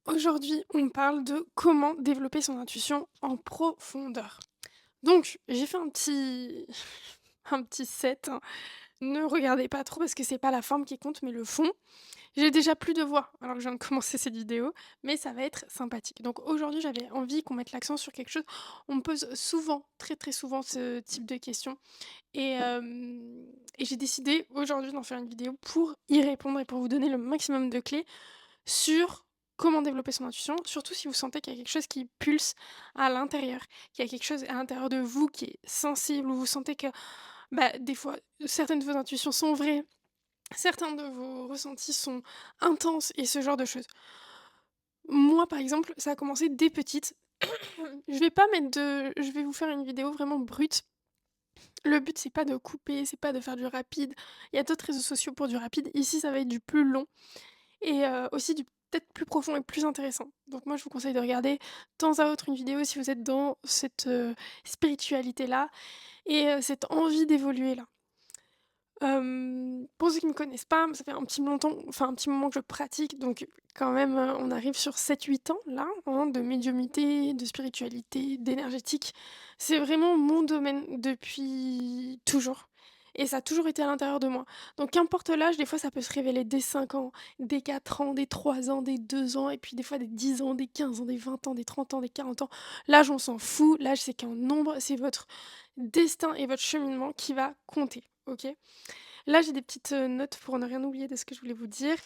Aujourd'hui, on parle de comment développer son intuition en profondeur. Donc, j'ai fait un petit un petit set, hein. Ne regardez pas trop parce que c'est pas la forme qui compte, mais le fond. J'ai déjà plus de voix alors que je viens de commencer cette vidéo, mais ça va être sympathique. Donc aujourd'hui, j'avais envie qu'on mette l'accent sur quelque chose. On me pose souvent, très, très souvent ce type de questions et j'ai décidé aujourd'hui d'en faire une vidéo pour y répondre et pour vous donner le maximum de clés sur comment développer son intuition, surtout si vous sentez qu'il y a quelque chose qui pulse à l'intérieur, qu'il y a quelque chose à l'intérieur de vous qui est sensible, ou vous sentez que bah, des fois, certaines de vos intuitions sont vraies, certains de vos ressentis sont intenses et ce genre de choses. Moi, par exemple, ça a commencé dès petite. Je vais vous faire une vidéo vraiment brute. Le but, c'est pas de couper, c'est pas de faire du rapide. Il y a d'autres réseaux sociaux pour du rapide. Ici, ça va être du plus long. Et aussi du peut-être plus profond et plus intéressant. Donc moi, je vous conseille de regarder de temps à autre une vidéo si vous êtes dans cette, spiritualité-là et cette envie d'évoluer-là. Pour ceux qui me connaissent pas, ça fait un petit moment que je pratique, donc quand même, on arrive sur 7-8 ans là, hein, de médiumnité, de spiritualité, d'énergétique. C'est vraiment mon domaine depuis toujours et ça a toujours été à l'intérieur de moi. Donc qu'importe l'âge, des fois ça peut se révéler dès 5 ans, dès 4 ans, dès 3 ans, dès 2 ans et puis des fois des 10 ans, des 15 ans, des 20 ans, des 30 ans, des 40 ans. L'âge, on s'en fout, l'âge c'est qu'un nombre, c'est votre destin et votre cheminement qui va compter, OK? Là, j'ai des petites, notes pour ne rien oublier de ce que je voulais vous dire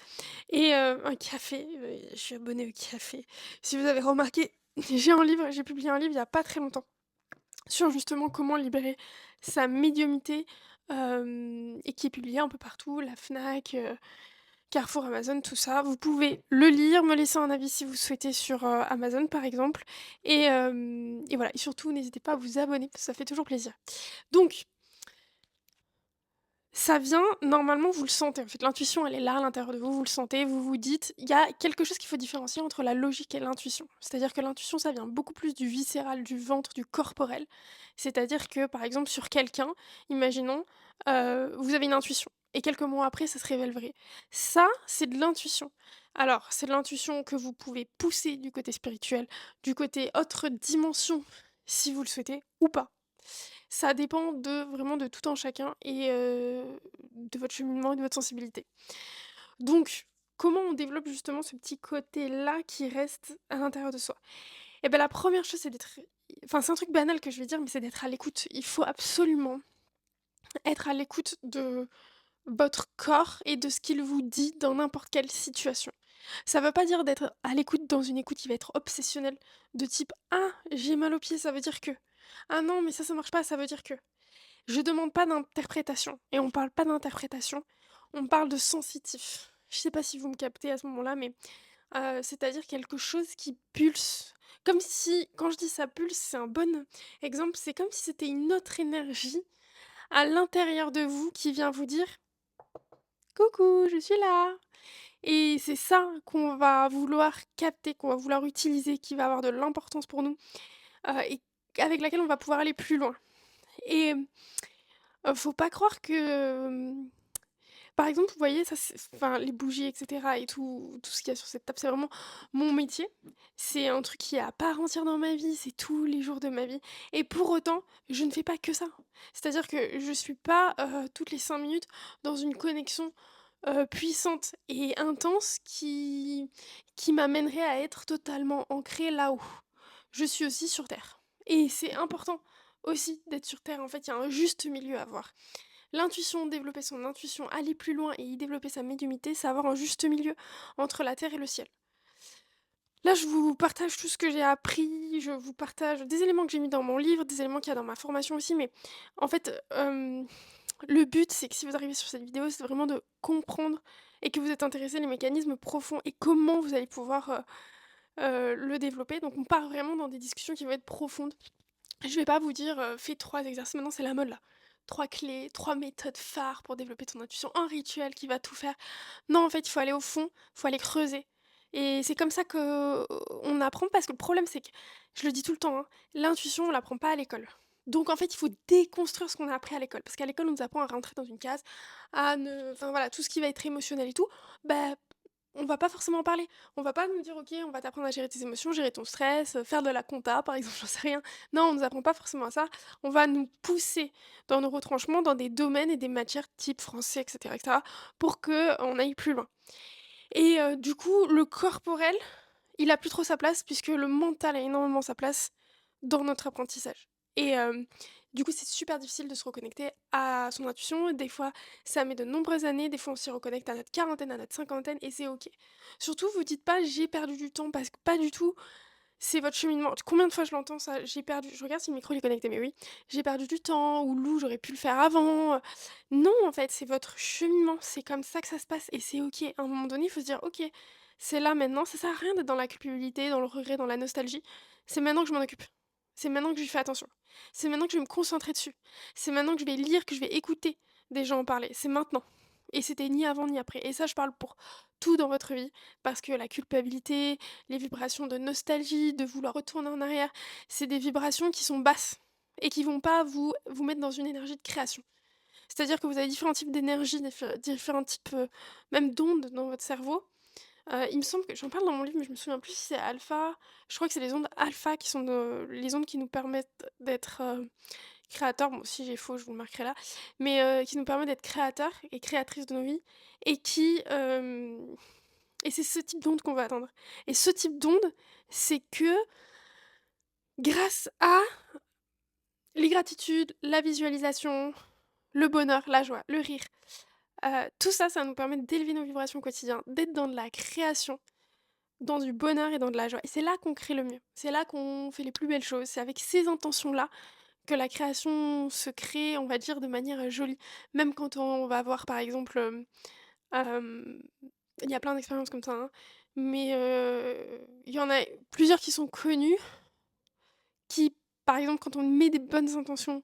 et un café, je suis abonnée au café. Si vous avez remarqué, j'ai publié un livre il y a pas très longtemps sur justement comment libérer sa médiumnité, et qui est publié un peu partout, la Fnac, Carrefour, Amazon, tout ça. Vous pouvez le lire, me laisser un avis si vous souhaitez sur, Amazon, par exemple et voilà et surtout n'hésitez pas à vous abonner parce que ça fait toujours plaisir. Donc ça vient normalement, vous le sentez, en fait, l'intuition, elle est là, à l'intérieur de vous, vous le sentez, vous vous dites il y a quelque chose qu'il faut différencier entre la logique et l'intuition. C'est-à-dire que l'intuition, ça vient beaucoup plus du viscéral, du ventre, du corporel. C'est-à-dire que, par exemple, sur quelqu'un, imaginons, vous avez une intuition et quelques mois après, ça se révèle vrai. Ça, c'est de l'intuition. Alors, c'est de l'intuition que vous pouvez pousser du côté spirituel, du côté autre dimension, si vous le souhaitez, ou pas. Ça dépend vraiment de tout un chacun et de votre cheminement et de votre sensibilité. Donc, comment on développe justement ce petit côté-là qui reste à l'intérieur de soi? Et ben la première chose, c'est d'être c'est un truc banal que je vais dire, mais c'est d'être à l'écoute. Il faut absolument être à l'écoute de votre corps et de ce qu'il vous dit dans n'importe quelle situation. Ça veut pas dire d'être à l'écoute dans une écoute qui va être obsessionnelle, de type: «Ah, j'ai mal aux pieds, ça veut dire que. Ah non, mais ça marche pas, ça veut dire que». Je demande pas d'interprétation et on parle pas d'interprétation, on parle de sensitif. Je sais pas si vous me captez à ce moment-là, mais c'est-à-dire quelque chose qui pulse. Comme si quand je dis ça pulse, c'est un bon exemple, c'est comme si c'était une autre énergie à l'intérieur de vous qui vient vous dire: «Coucou, je suis là». Et c'est ça qu'on va vouloir capter, qu'on va vouloir utiliser, qui va avoir de l'importance pour nous, et avec laquelle on va pouvoir aller plus loin. Et faut pas croire que, par exemple, vous voyez, ça c'est les bougies et cetera et tout ce qu'il y a sur cette table, c'est vraiment mon métier. C'est un truc qui est à part entière dans ma vie, c'est tous les jours de ma vie et pour autant, je ne fais pas que ça. C'est-à-dire que je suis pas, toutes les 5 minutes dans une connexion, puissante et intense qui m'amènerait à être totalement ancrée là-haut. Je suis aussi sur terre et c'est important aussi d'être sur terre. En fait, il y a un juste milieu à avoir. L'intuition, développer son intuition, aller plus loin et y développer sa médiumnité, c'est avoir un juste milieu entre la terre et le ciel. Là, je vous partage tout ce que j'ai appris, je vous partage des éléments que j'ai mis dans mon livre, des éléments qu'il y a dans ma formation aussi, mais en fait, le but, c'est que si vous arrivez sur cette vidéo, c'est vraiment de comprendre et que vous êtes intéressé les mécanismes profonds et comment vous allez pouvoir, le développer. Donc on part vraiment dans des discussions qui vont être profondes. Je vais pas vous dire, fais 3 exercices, maintenant c'est la mode là. 3 clés, 3 méthodes phares pour développer ton intuition, un rituel qui va tout faire. Non, en fait, il faut aller au fond, il faut aller creuser et c'est comme ça qu'on apprend parce que le problème, c'est que, je le dis tout le temps, hein, l'intuition, on l'apprend pas à l'école. Donc en fait, il faut déconstruire ce qu'on a appris à l'école parce qu'à l'école, on nous apprend à rentrer dans une case, à ne enfin voilà, tout ce qui va être émotionnel et tout, bah, On va pas forcément en parler. On va pas nous dire: «OK, on va t'apprendre à gérer tes émotions, gérer ton stress, faire de la compta», par exemple, j'en sais rien. Non, on nous apprend pas forcément ça. On va nous pousser dans nos retranchements, dans des domaines et des matières type français et cetera, pour qu'on aille plus loin et du coup, le corporel, il a plus trop sa place puisque le mental a énormément sa place dans notre apprentissage et du coup, c'est super difficile de se reconnecter à son intuition. Des fois, ça met de nombreuses années, des fois on s'y reconnecte à notre quarantaine, à notre cinquantaine et c'est OK. Surtout, vous dites pas: «J'ai perdu du temps» parce que pas du tout, c'est votre cheminement. Combien de fois je l'entends ça? «J'ai perdu», je regarde si le micro il est connecté, mais oui. «J'ai perdu du temps» ou «Lou, j'aurais pu le faire avant», non, en fait, c'est votre cheminement, c'est comme ça que ça se passe et c'est OK. À un moment donné, il faut se dire: «OK, c'est là maintenant», ça sert à rien d'être dans la culpabilité, dans le regret, dans la nostalgie. C'est maintenant que je m'en occupe. C'est maintenant que j'y fais attention. C'est maintenant que je vais me concentrer dessus. C'est maintenant que je vais lire, que je vais écouter des gens en parler. C'est maintenant et c'était ni avant ni après et ça, je parle pour tout dans votre vie parce que la culpabilité, les vibrations de nostalgie, de vouloir retourner en arrière, c'est des vibrations qui sont basses et qui vont pas vous mettre dans une énergie de création. C'est-à-dire que vous avez différents types d'énergie, différents types, même d'ondes dans votre cerveau. Il me semble que j'en parle dans mon livre, mais je me souviens plus si c'est alpha. Je crois que c'est les ondes alpha qui sont les ondes qui nous permettent d'être, créateurs. Bon, si j'ai faux, je vous le marquerai là. Mais qui nous permettent d'être créateurs et créatrices de nos vies et et c'est ce type d'onde qu'on va atteindre. Et ce type d'onde, c'est que grâce à les gratitudes, la visualisation, le bonheur, la joie, le rire, tout ça, ça nous permet d'élever nos vibrations au quotidien, d'être dans de la création, dans du bonheur et dans de la joie et c'est là qu'on crée le mieux. C'est là qu'on fait les plus belles choses. C'est avec ces intentions-là que la création se crée, on va dire, de manière, jolie. Même quand on va voir, par exemple, hem, il y a plein d'expériences comme ça, hein, mais il y en a plusieurs qui sont connues, qui, par exemple, quand on met des bonnes intentions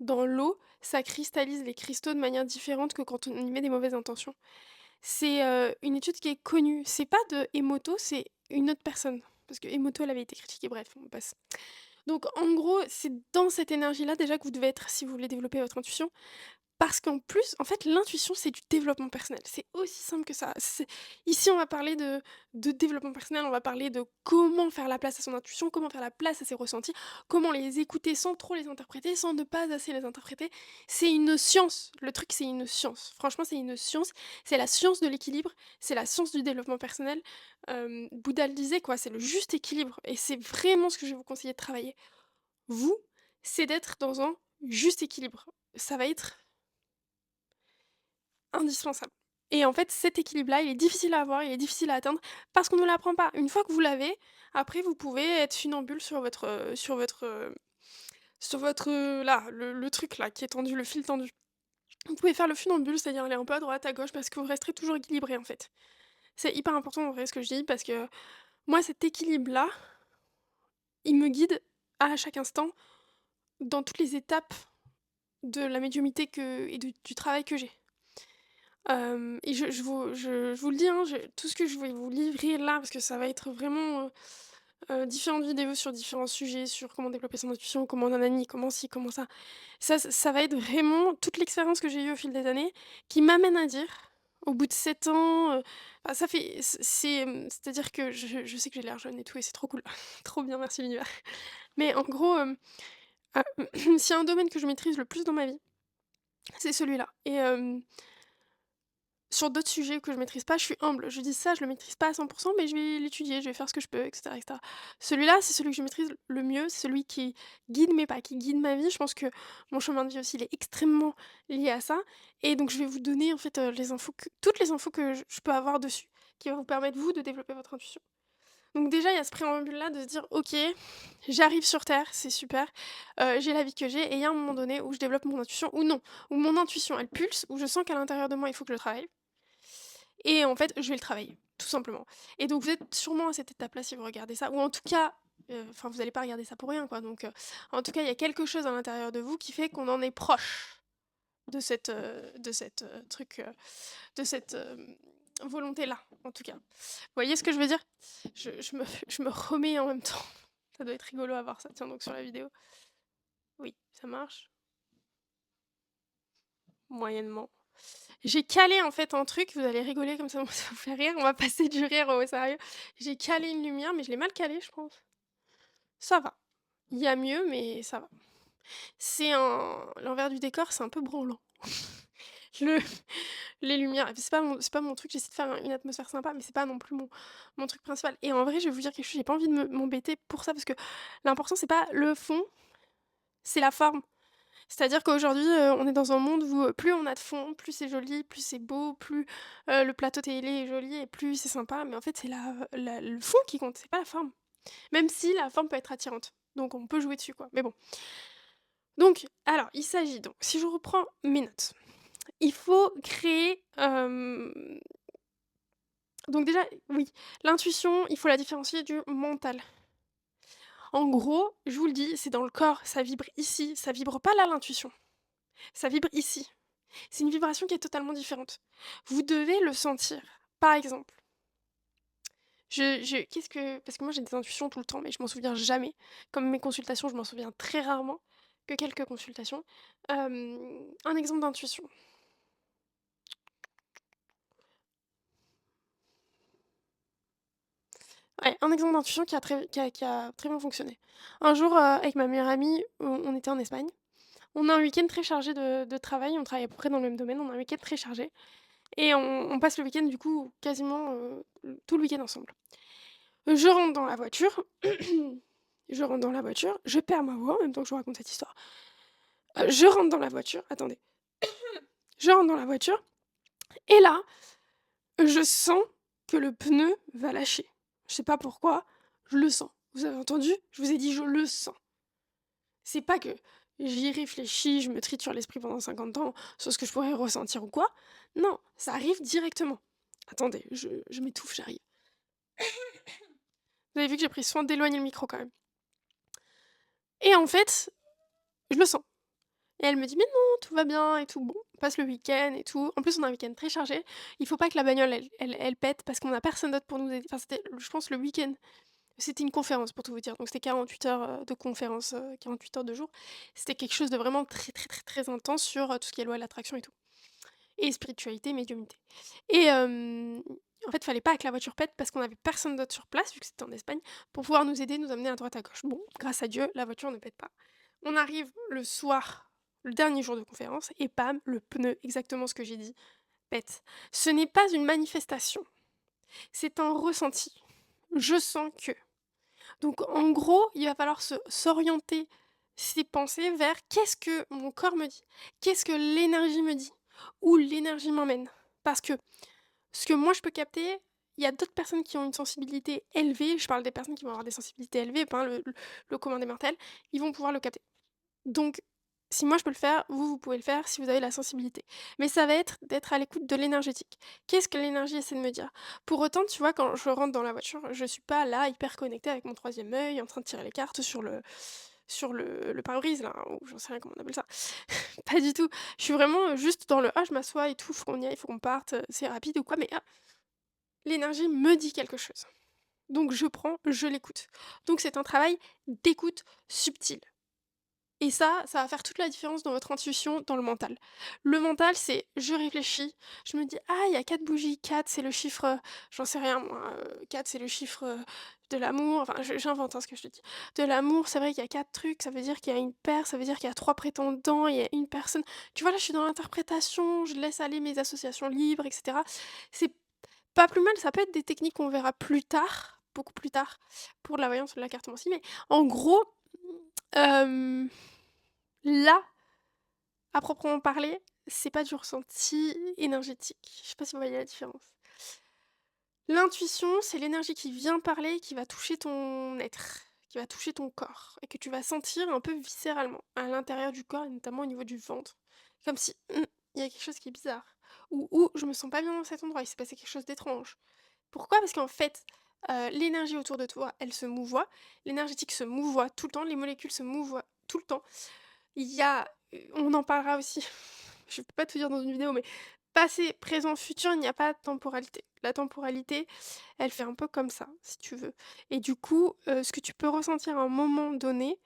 dans l'eau, ça cristallise les cristaux de manière différente que quand on y met des mauvaises intentions. C'est, une étude qui est connue. C'est pas de Emoto, c'est une autre personne. Parce que Emoto, elle avait été critiquée, bref, on passe. Donc en gros, c'est dans cette énergie-là déjà que vous devez être si vous voulez développer votre intuition. Parce qu'en plus, en fait, l'intuition, c'est du développement personnel. C'est aussi simple que ça. Ici, on va parler de développement personnel, on va parler de comment faire la place à son intuition, comment faire la place à ses ressentis, comment les écouter sans trop les interpréter, sans ne pas assez les interpréter. C'est une science. Le truc, c'est une science. Franchement, c'est une science. C'est la science de l'équilibre, c'est la science du développement personnel. Bouddha le disait, quoi, c'est le juste équilibre. Et c'est vraiment ce que je vais vous conseiller de travailler. Vous, c'est d'être dans un juste équilibre. Ça va être indispensable. Et en fait, cet équilibre-là, il est difficile à avoir, il est difficile à atteindre parce qu'on ne l'apprend pas. Une fois que vous l'avez, après vous pouvez être funambule sur votre, là, le truc là qui est tendu, le fil tendu. Vous pouvez faire le funambule, c'est-à-dire aller un peu à droite, à gauche parce que vous resterez toujours équilibré, en fait. C'est hyper important en vrai ce que je dis parce que moi cet équilibre-là, il me guide à chaque instant dans toutes les étapes de la médiumnité et du travail que j'ai. Et je vous le dis, hein, tout ce que je vais vous livrer là, parce que ça va être vraiment, différentes vidéos sur différents sujets, sur comment développer son intuition, comment nanani, comment ci, comment ça. Ça va être vraiment toute l'expérience que j'ai eue au fil des années qui m'amène à dire, au bout de 7 ans, bah, ça fait c'est-à-dire que je sais que j'ai l'air jeune et tout et c'est trop cool. Trop bien, merci l'univers. Mais en gros, s'il y a un domaine que je maîtrise le plus dans ma vie, c'est celui-là et sur d'autres sujets que je maîtrise pas, je suis humble. Je dis ça, je le maîtrise pas à 100 mais je vais l'étudier, je vais faire ce que je peux et cetera et cetera. Celui-là, c'est celui que je maîtrise le mieux, c'est celui qui guide mes pas, qui guide ma vie. Je pense que mon chemin de vie aussi, il est extrêmement lié à ça et donc je vais vous donner en fait, les infos que toutes les infos que je peux avoir dessus, qui va vous permettre vous de développer votre intuition. Donc déjà, il y a ce préambule-là de se dire: «OK, j'arrive sur terre, c'est super, j'ai la vie que j'ai et il y a un moment donné où je développe mon intuition ou non, où mon intuition elle pulse, où je sens qu'à l'intérieur de moi, il faut que je travaille». Et en fait, je vais le travailler, tout simplement. Et donc vous êtes sûrement à cette étape-là si vous regardez ça, ou en tout cas, enfin vous allez pas regarder ça pour rien quoi, donc en tout cas, il y a quelque chose à l'intérieur de vous qui fait qu'on en est proche de cette truc, de cette, volonté-là, en tout cas. Vous voyez ce que je veux dire? Je me remets en même temps. Ça doit être rigolo à voir ça, tiens donc sur la vidéo. Oui, ça marche? Moyennement. J'ai calé en fait un truc, vous allez rigoler comme ça, ça vous fait rire, on va passer du rire au sérieux. J'ai calé une lumière, mais je l'ai mal calée, je pense. Ça va. Il y a mieux, mais ça va. C'est un L'envers du décor, c'est un peu branlant. Le Les lumières, c'est pas mon truc, j'essaie de faire une atmosphère sympa, mais c'est pas non plus mon truc principal. Et en vrai, je vais vous dire quelque chose, j'ai pas envie de m'embêter pour ça, parce que l'important, c'est pas le fond, c'est la forme. C'est-à-dire qu'aujourd'hui, on est dans un monde où, plus on a de fond, plus c'est joli, plus c'est beau, plus, le plateau télé est joli et plus c'est sympa. Mais en fait, c'est le fond qui compte, c'est pas la forme. Même si la forme peut être attirante. Donc on peut jouer dessus, quoi. Mais bon. Donc, alors, il s'agit donc, si je reprends mes notes, il faut créer, donc déjà, oui, l'intuition, il faut la différencier du mental. En gros, je vous le dis, c'est dans le corps, ça vibre ici, ça vibre pas là, l'intuition. Ça vibre ici. C'est une vibration qui est totalement différente. Vous devez le sentir. Par exemple, qu'est-ce que parce que moi j'ai des intuitions tout le temps, mais je m'en souviens jamais. Comme mes consultations, je m'en souviens très rarement, que quelques consultations. Un exemple d'intuition. Ouais, un exemple d'intuition qui a très bien fonctionné. Un jour, avec ma meilleure amie, on était en Espagne. On a un week-end très chargé de travail, on travaille à peu près dans le même domaine, on a un week-end très chargé et on passe le week-end du coup quasiment, tout le week-end ensemble. Je rentre dans la voiture, je perds ma voix en même temps que je vous raconte cette histoire. Je rentre dans la voiture, attendez, je rentre dans la voiture et là, je sens que le pneu va lâcher. Je sais pas pourquoi, je le sens. Vous avez entendu? Je vous ai dit: «Je le sens». C'est pas que j'y réfléchis, je me triture l'esprit pendant 50 ans sur ce que je pourrais ressentir ou quoi. Non, ça arrive directement. Attendez, je m'étouffe, j'arrive. Vous avez vu que j'ai pris soin d'éloigner le micro quand même. Et en fait, je le sens. Et elle me dit: «Mais non, tout va bien et tout». Bon, on passe le week-end et tout. En plus, on a un week-end très chargé. Il faut pas que la bagnole, elle pète parce qu'on a personne d'autre pour nous aider. Enfin, c'était, je pense, le week-end. C'était une conférence pour tout vous dire. Donc c'était 48 heures, de conférence, 48 heures de jour. C'était quelque chose de vraiment très, très, très, très intense sur, tout ce qui est loi de l'attraction et tout. Et spiritualité, médiumnité. Et en fait, fallait pas que la voiture pète parce qu'on avait personne d'autre sur place, vu que c'était en Espagne, pour pouvoir nous aider, nous amener à droite à gauche. Bon, grâce à Dieu, la voiture ne pète pas. On arrive le soir, le dernier jour de conférence, et bam, le pneu, exactement ce que j'ai dit, pète. Ce n'est pas une manifestation, c'est un ressenti. Je sens que. Donc en gros, il va falloir s'orienter ses pensées vers qu'est-ce que mon corps me dit? Qu'est-ce que l'énergie me dit? Où l'énergie m'emmène? Parce que ce que moi je peux capter, il y a d'autres personnes qui ont une sensibilité élevée, je parle des personnes qui vont avoir des sensibilités élevées, pas le commun des mortels, ils vont pouvoir le capter. Donc, si moi je peux le faire, vous pouvez le faire si vous avez la sensibilité. Mais ça va être d'être à l'écoute de l'énergétique. Qu'est-ce que l'énergie essaie de me dire? Pour autant, tu vois, quand je rentre dans la voiture, je suis pas là hyper connectée avec mon troisième œil, en train de tirer les cartes sur le pare-brise là, ou j'en sais rien comment on appelle ça. Pas du tout. Je suis vraiment, juste dans le: «Ah, je m'assois et tout, faut qu'on y aille, faut qu'on parte, c'est rapide ou quoi», mais ah, l'énergie me dit quelque chose. Donc je prends, je l'écoute. Donc c'est un travail d'écoute subtile. Et ça va faire toute la différence dans votre intuition, dans le mental. Le mental, c'est je réfléchis, je me dis: «Ah, il y a 4 bougies, 4 c'est le chiffre, j'en sais rien moi, 4 c'est le chiffre, de l'amour», enfin j'invente, hein, ce que je te dis. De l'amour, c'est vrai qu'il y a 4 trucs, ça veut dire qu'il y a une paire, ça veut dire qu'il y a 3 prétendants, il y a une personne. Tu vois, là, je suis dans l'interprétation, je laisse aller mes associations libres et cetera. C'est pas plus mal, ça peut être des techniques qu'on verra plus tard, beaucoup plus tard, pour la voyance ou la cartomancie, mais en gros, hem là, à proprement parler, c'est pas du ressenti énergétique. Je sais pas si vous voyez la différence. L'intuition, c'est l'énergie qui vient parler, qui va toucher ton être, qui va toucher ton corps et que tu vas sentir un peu viscéralement, à l'intérieur du corps et notamment au niveau du ventre. Comme si, il y a quelque chose qui est bizarre. Ou je me sens pas bien dans cet endroit, il s'est passé quelque chose d'étrange. Pourquoi? Parce qu'en fait, l'énergie autour de toi, elle se mouvoie, l'énergétique se mouvoie tout le temps, les molécules se mouvoient tout le temps. Il y a, on en parlera aussi, je peux pas tout dire dans une vidéo, mais passé, présent, futur, il n'y a pas de temporalité. La temporalité, elle fait un peu comme ça, si tu veux. Et du coup, ce que tu peux ressentir à un moment donné,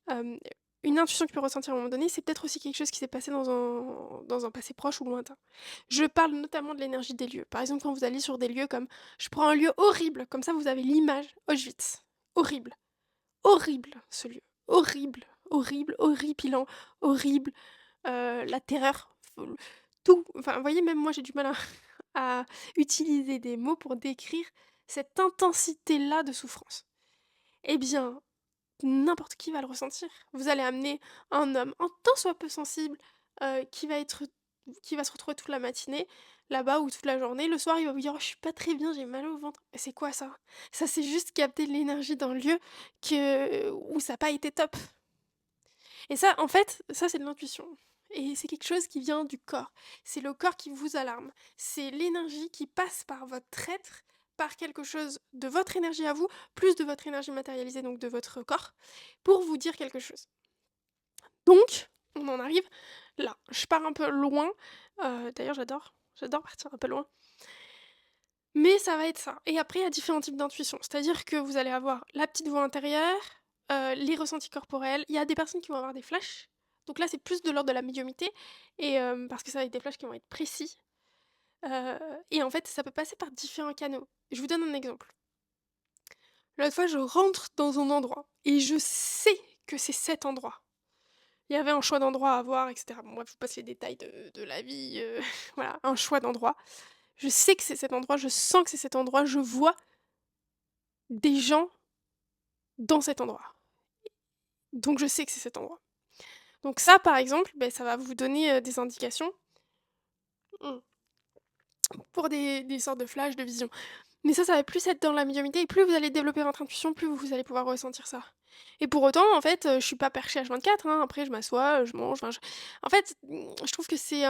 hem, Une intuition que tu peux ressentir à un moment donné, c'est peut-être aussi quelque chose qui s'est passé dans un passé proche ou lointain. Je parle notamment de l'énergie des lieux. Par exemple, quand vous allez sur des lieux comme je prends un lieu horrible, comme ça vous avez l'image Auschwitz. Horrible, horrible ce lieu. Horrible, horrible, horripilant, horrible, la terreur, tout. Enfin, vous voyez, même moi j'ai du mal à à utiliser des mots pour décrire cette intensité-là de souffrance. Eh bien, n'importe qui va le ressentir. Vous allez amener un homme, un tant soit peu sensible, qui va être qui va se retrouver toute la matinée là-bas ou toute la journée. Le soir, il va vous dire: «Oh, je suis pas très bien, j'ai mal au ventre». Mais c'est quoi ça? Ça, c'est juste capter de l'énergie d'un lieu où ça a pas été top. Et ça, en fait, ça, c'est de l'intuition. Et c'est quelque chose qui vient du corps. C'est le corps qui vous alarme. C'est l'énergie qui passe par votre être, par quelque chose de votre énergie à vous, plus de votre énergie matérialisée, donc de votre corps, pour vous dire quelque chose. Donc, on en arrive là. Je pars un peu loin. D'ailleurs, j'adore partir un peu loin. Mais ça va être ça. Et après, il y a différents types d'intuition. C'est-à-dire que vous allez avoir la petite voix intérieure, les ressentis corporels. Il y a des personnes qui vont avoir des flashs. Donc là, c'est plus de l'ordre de la médiumnité, et parce que ça va être des flashs qui vont être précis. Heu et en fait, ça peut passer par différents canaux. Je vous donne un exemple. L'autre fois, je rentre dans un endroit et je sais que c'est cet endroit. Il y avait un choix d'endroit à voir et cetera. Bon bref, je vous passe les détails de la vie, voilà, un choix d'endroit. Je sais que c'est cet endroit, je sens que c'est cet endroit, je vois des gens dans cet endroit. Donc je sais que c'est cet endroit. Donc ça, par exemple, beh, ça va vous donner, des indications, mmh, pour des sortes de flashs, de visions. Mais ça va plus être dans la médiumnité et plus vous allez développer votre intuition, plus vous allez pouvoir ressentir ça. Et pour autant, en fait, je suis pas perchée H24, hein. Après je m'assois, je mange, enfin je en fait, je trouve que c'est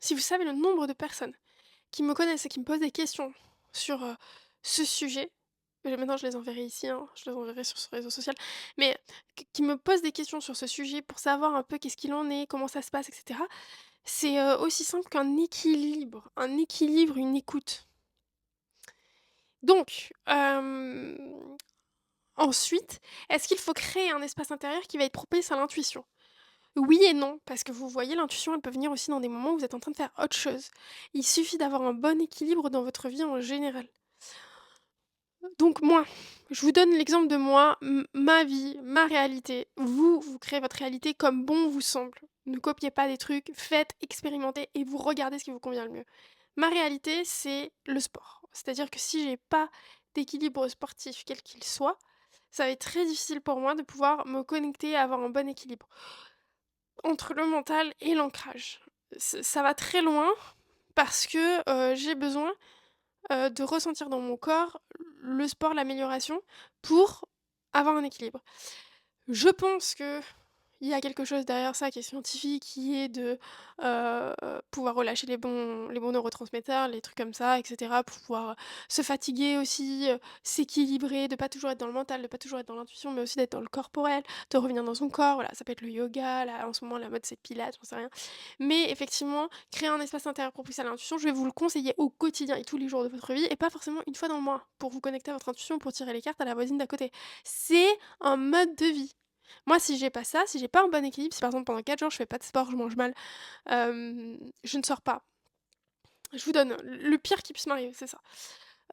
si vous savez le nombre de personnes qui me connaissent et qui me posent des questions sur, ce sujet, maintenant je les enverrai ici, hein, je les enverrai sur ce réseau social, mais qui me posent des questions sur ce sujet pour savoir un peu qu'est-ce qu'il en est, comment ça se passe et cetera. C'est, aussi simple qu'un équilibre, une écoute. Donc, ensuite, est-ce qu'il faut créer un espace intérieur qui va être propice à l'intuition? Oui et non, parce que vous voyez, l'intuition, elle peut venir aussi dans des moments où vous êtes en train de faire autre chose. Il suffit d'avoir un bon équilibre dans votre vie en général. Donc moi, je vous donne l'exemple de moi, ma vie, ma réalité. Vous, vous créez votre réalité comme bon vous semble. Ne copiez pas des trucs, faites, expérimentez et vous regardez ce qui vous convient le mieux. Ma réalité, c'est le sport. C'est-à-dire que si j'ai pas d'équilibre sportif, quel qu'il soit, ça va être très difficile pour moi de pouvoir me connecter, avoir un bon équilibre entre le mental et l'ancrage. Ça va très loin parce que j'ai besoin de ressentir dans mon corps le sport, l'amélioration pour avoir un équilibre. Je pense que il y a quelque chose derrière ça qui est scientifique, qui est de, heu, pouvoir relâcher les bons neurotransmetteurs, les trucs comme ça et cetera, pour pouvoir, se fatiguer aussi, s'équilibrer, de pas toujours être dans le mental, de pas toujours être dans l'intuition, mais aussi d'être dans le corporel, de revenir dans son corps, voilà. Ça peut être le yoga, là, en ce moment, la mode, c'est pilates, j'en sais rien. Mais effectivement, créer un espace intérieur propice à l'intuition, je vais vous le conseiller au quotidien et tous les jours de votre vie et pas forcément une fois dans le mois, pour vous connecter à votre intuition, pour tirer les cartes à la voisine d'à côté. C'est un mode de vie. Moi, si j'ai pas ça, si j'ai pas un bon équilibre, si par exemple pendant 4 jours je fais pas de sport, je mange mal, je ne sors pas. Je vous donne le pire qui puisse m'arriver, c'est ça.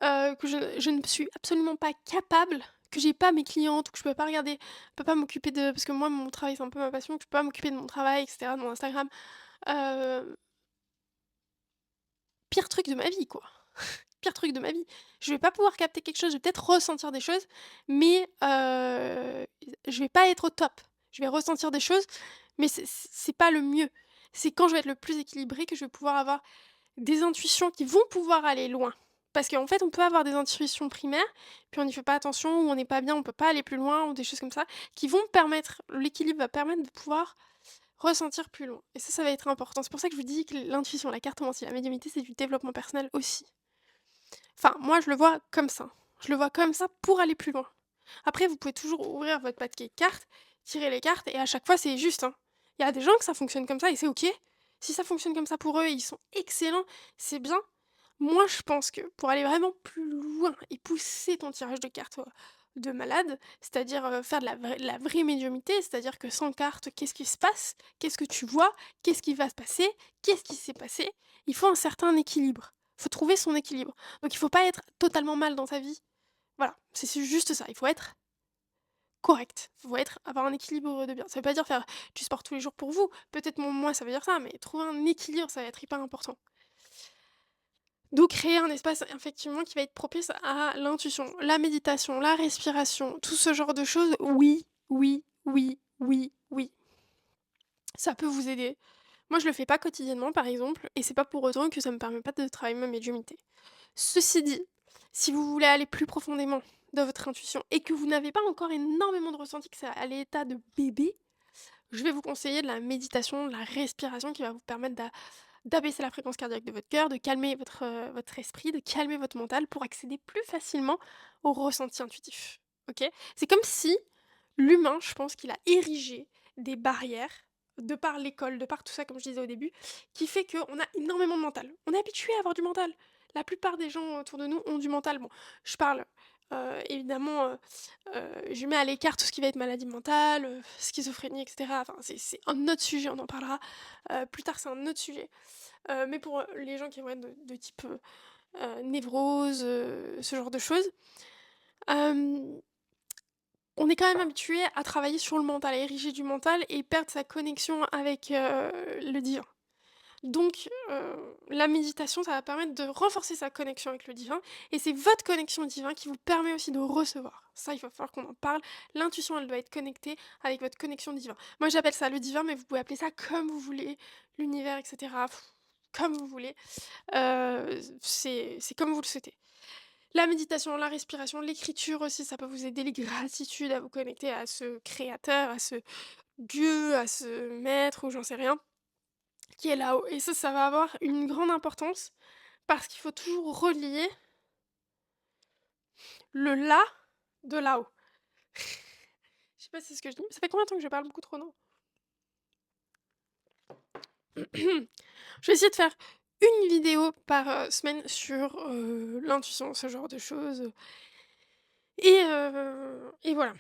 Que je ne suis absolument pas capable, que j'ai pas mes clientes ou que je peux pas regarder, peux pas m'occuper de parce que moi mon travail c'est un peu ma passion, que je peux pas m'occuper de mon travail et cetera, de mon Instagram. Heu, Pire truc de ma vie, quoi. Pire truc de ma vie. Je vais pas pouvoir capter quelque chose, je vais peut-être ressentir des choses, mais je vais pas être au top. Je vais ressentir des choses, mais c'est pas le mieux. C'est quand je vais être le plus équilibrée que je vais pouvoir avoir des intuitions qui vont pouvoir aller loin. Parce qu'en fait, on peut avoir des intuitions primaires, puis on n'y fait pas attention, ou on n'est pas bien, on peut pas aller plus loin, ou des choses comme ça, qui vont permettre l'équilibre va permettre de pouvoir ressentir plus loin. Et ça va être important. C'est pour ça que je vous dis que l'intuition, la cartomancie, la médiumnité, c'est du développement personnel aussi. Enfin, moi, je le vois comme ça. Je le vois comme ça pour aller plus loin. Après, vous pouvez toujours ouvrir votre paquet de cartes, tirer les cartes, et à chaque fois, c'est juste, hein. Il y a des gens que ça fonctionne comme ça et c'est OK. Si ça fonctionne comme ça pour eux et ils sont excellents, c'est bien. Moi, je pense que pour aller vraiment plus loin et pousser ton tirage de cartes, de malade, c'est-à-dire, faire de la vraie médiumnité, c'est-à-dire que sans carte, qu'est-ce qui se passe? Qu'est-ce que tu vois? Qu'est-ce qui va se passer? Qu'est-ce qui s'est passé? Il faut un certain équilibre. Il faut trouver son équilibre. Donc il faut pas être totalement mal dans sa vie. Voilà, c'est juste ça, il faut être correct. Il faut avoir un équilibre de bien. Ça veut pas dire faire du sport tous les jours pour vous, peut-être moi ça veut dire ça, mais trouver un équilibre, ça va être hyper important. Donc créer un espace effectivement qui va être propice à l'intuition, la méditation, la respiration, tout ce genre de choses, oui, oui, oui, oui, oui. Ça peut vous aider. Moi, je le fais pas quotidiennement, par exemple, et c'est pas pour autant que ça me permet pas de travailler ma médiumnité. Ceci dit, si vous voulez aller plus profondément dans votre intuition et que vous n'avez pas encore énormément de ressenti, que c'est à l'état de bébé, je vais vous conseiller de la méditation, de la respiration qui va vous permettre d'abaisser la fréquence cardiaque de votre cœur, de calmer votre esprit, de calmer votre mental pour accéder plus facilement au ressenti intuitif. OK? C'est comme si l'humain, je pense qu'il a érigé des barrières, de par l'école, de par tout ça, comme je disais au début, qui fait qu'on a énormément de mental. On est habitué à avoir du mental. La plupart des gens autour de nous ont du mental. Bon, je parle, évidemment, je mets à l'écart tout ce qui va être maladie mentale, schizophrénie et cetera. Enfin, c'est un autre sujet, on en parlera, plus tard, c'est un autre sujet. Mais pour, les gens qui vont être de type, névrose, ce genre de choses, hem, on est quand même habitué à travailler sur le mental, à ériger du mental et perdre sa connexion avec, le divin. Donc, la méditation, ça va permettre de renforcer sa connexion avec le divin et c'est votre connexion au divin qui vous permet aussi de recevoir. Ça, il va falloir qu'on en parle. L'intuition, elle doit être connectée avec votre connexion au divin. Moi, j'appelle ça le divin, mais vous pouvez appeler ça comme vous voulez, l'univers et cetera, comme vous voulez. C'est comme vous le souhaitez. La méditation, la respiration, l'écriture aussi, ça peut vous aider, les gratitudes à vous connecter à ce créateur, à ce Dieu, à ce maître ou j'en sais rien, qui est là-haut. Et ça va avoir une grande importance parce qu'il faut toujours relier le là de là-haut. Je sais pas si c'est ce que je dis. Ça fait combien de temps que je parle beaucoup trop, non? Je vais essayer de faire une vidéo par semaine sur l'intuition, ce genre de choses. Et voilà.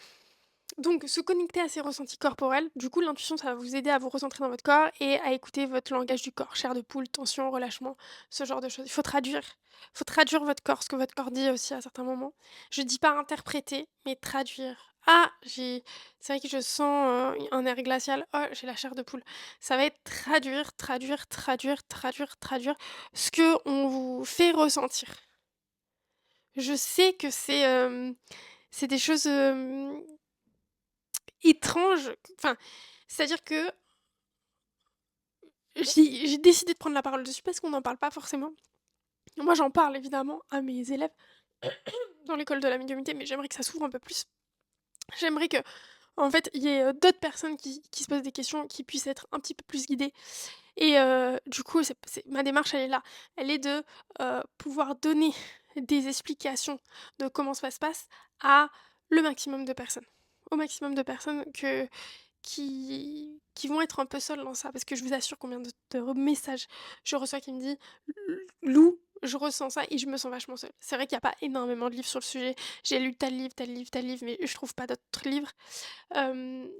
Donc, se connecter à ses ressentis corporels, du coup, l'intuition, ça va vous aider à vous recentrer dans votre corps et à écouter votre langage du corps, chair de poule, tension, relâchement, ce genre de choses. Il faut traduire. Il faut traduire votre corps, ce que votre corps dit aussi à certains moments. Je dis pas interpréter, mais traduire. Ah, c'est vrai que je sens un air glacial. Oh, j'ai la chair de poule. Ça va être traduire, traduire, traduire, traduire, traduire ce que on vous fait ressentir. Je sais que c'est des choses étranges. Enfin, c'est-à-dire que j'ai décidé de prendre la parole dessus parce qu'on n'en parle pas forcément. Moi, j'en parle évidemment à mes élèves dans l'école de la médiumnité, mais j'aimerais que ça s'ouvre un peu plus. J'aimerais que, en fait, il y ait d'autres personnes qui se posent des questions, qui puissent être un petit peu plus guidées. Et du coup, ma démarche, elle est là. Elle est de pouvoir donner des explications de comment ça se passe à le maximum de personnes. Au maximum de personnes qui vont être un peu seules dans ça. Parce que je vous assure combien de messages je reçois qui me dit Lou, je ressens ça et je me sens vachement seule. C'est vrai qu'il n'y a pas énormément de livres sur le sujet. J'ai lu tel livre, tel livre, tel livre, mais je trouve pas d'autres livres.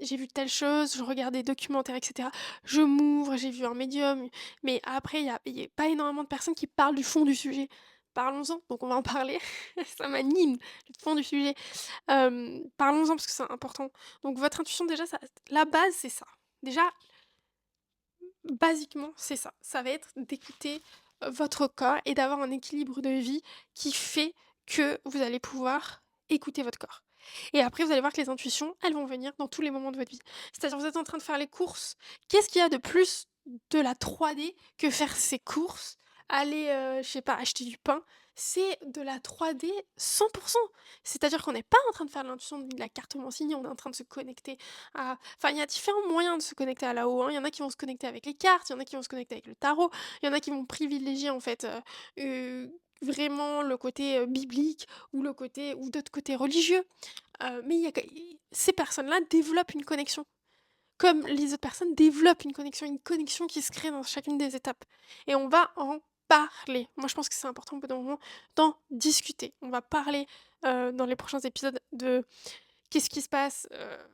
J'ai vu telle chose, je regarde des documentaires, et cetera. Je m'ouvre, j'ai vu un médium, mais après, il y a pas énormément de personnes qui parlent du fond du sujet. Parlons-en, donc on va en parler. Ça m'anime, le fond du sujet. Parlons-en parce que c'est important. Donc votre intuition, déjà, la base, c'est ça. Déjà, basiquement, c'est ça. Ça va être d'écouter votre corps et d'avoir un équilibre de vie qui fait que vous allez pouvoir écouter votre corps. Et après, vous allez voir que les intuitions, elles vont venir dans tous les moments de votre vie. C'est-à-dire, vous êtes en train de faire les courses. Qu'est-ce qu'il y a de plus de la 3D que faire ses courses, aller, je sais pas, acheter du pain? C'est de la 3D 100%. C'est-à-dire qu'on n'est pas en train de faire l'intuition de la carte signée, on est en train de se connecter enfin, il y a différents moyens de se connecter à là-haut, hein. Il y en a qui vont se connecter avec les cartes, il y en a qui vont se connecter avec le tarot, il y en a qui vont privilégier en fait, vraiment le côté, biblique ou le côté ou d'autres côtés religieux. Mais il y a que ces personnes-là développent une connexion, comme les autres personnes développent une connexion qui se crée dans chacune des étapes et on va en parler. Moi, je pense que c'est important au bout d'un moment d'en discuter. On va parler dans les prochains épisodes de qu'est-ce qui se passe,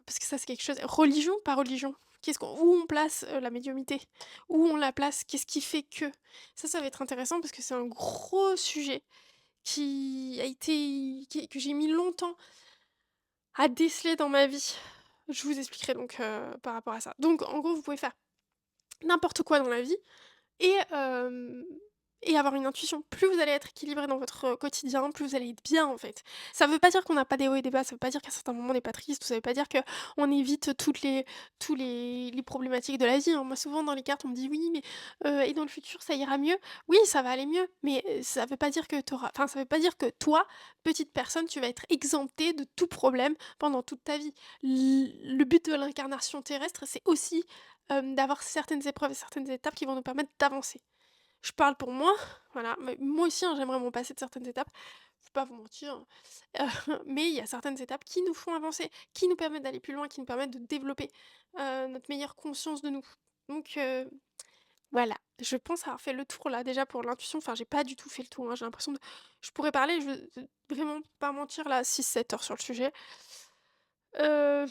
parce que ça, c'est quelque chose religion, pas religion. Qu'est-ce qu'on Où on place, la médiumnité? Où on la place? Qu'est-ce qui fait que? Ça va être intéressant parce que c'est un gros sujet qui a été qui que j'ai mis longtemps à déceler dans ma vie. Je vous expliquerai donc, par rapport à ça. Donc en gros, vous pouvez faire n'importe quoi dans la vie et et avoir une intuition. Plus vous allez être équilibré dans votre, quotidien, plus vous allez être bien, en fait. Ça veut pas dire qu'on n'a pas des hauts et des bas, ça veut pas dire qu'à certains moments on n'est pas triste, ça veut pas dire qu'on évite tous les problématiques de la vie, hein. Moi, souvent dans les cartes, on me dit: «Oui, mais et dans le futur, ça ira mieux?» Oui, ça va aller mieux, mais ça veut pas dire que ça veut pas dire que toi, petite personne, tu vas être exemptée de tout problème pendant toute ta vie. Le but de l'incarnation terrestre, c'est aussi, d'avoir certaines épreuves et certaines étapes qui vont nous permettre d'avancer. Je parle pour moi, voilà, mais moi aussi, hein, j'aimerais m'en passer de certaines étapes, je vais pas vous mentir, mais il y a certaines étapes qui nous font avancer, qui nous permettent d'aller plus loin, qui nous permettent de développer, notre meilleure conscience de nous. Donc voilà, je pense avoir fait le tour là, déjà pour l'intuition, enfin j'ai pas du tout fait le tour, hein, j'ai l'impression de je pourrais parler, je veux vraiment pas mentir là, 6-7 heures sur le sujet. Heu,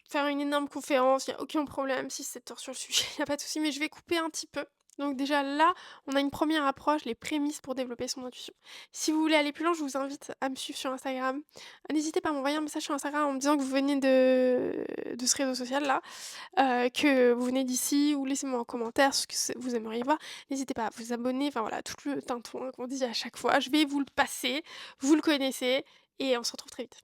Faire une énorme conférence, il y a aucun problème, 6-7 heures sur le sujet, il y a pas de souci, mais je vais couper un petit peu. Donc déjà là, on a une première approche, les prémices pour développer son intuition. Si vous voulez aller plus loin, je vous invite à me suivre sur Instagram. N'hésitez pas à m'envoyer un message sur Instagram en me disant que vous venez de ce réseau social-là, que vous venez d'ici ou laissez-moi un commentaire ce que vous aimeriez voir. N'hésitez pas à vous abonner, enfin voilà, tout le tintouin qu'on dit à chaque fois. Je vais vous le passer, vous le connaissez et on se retrouve très vite.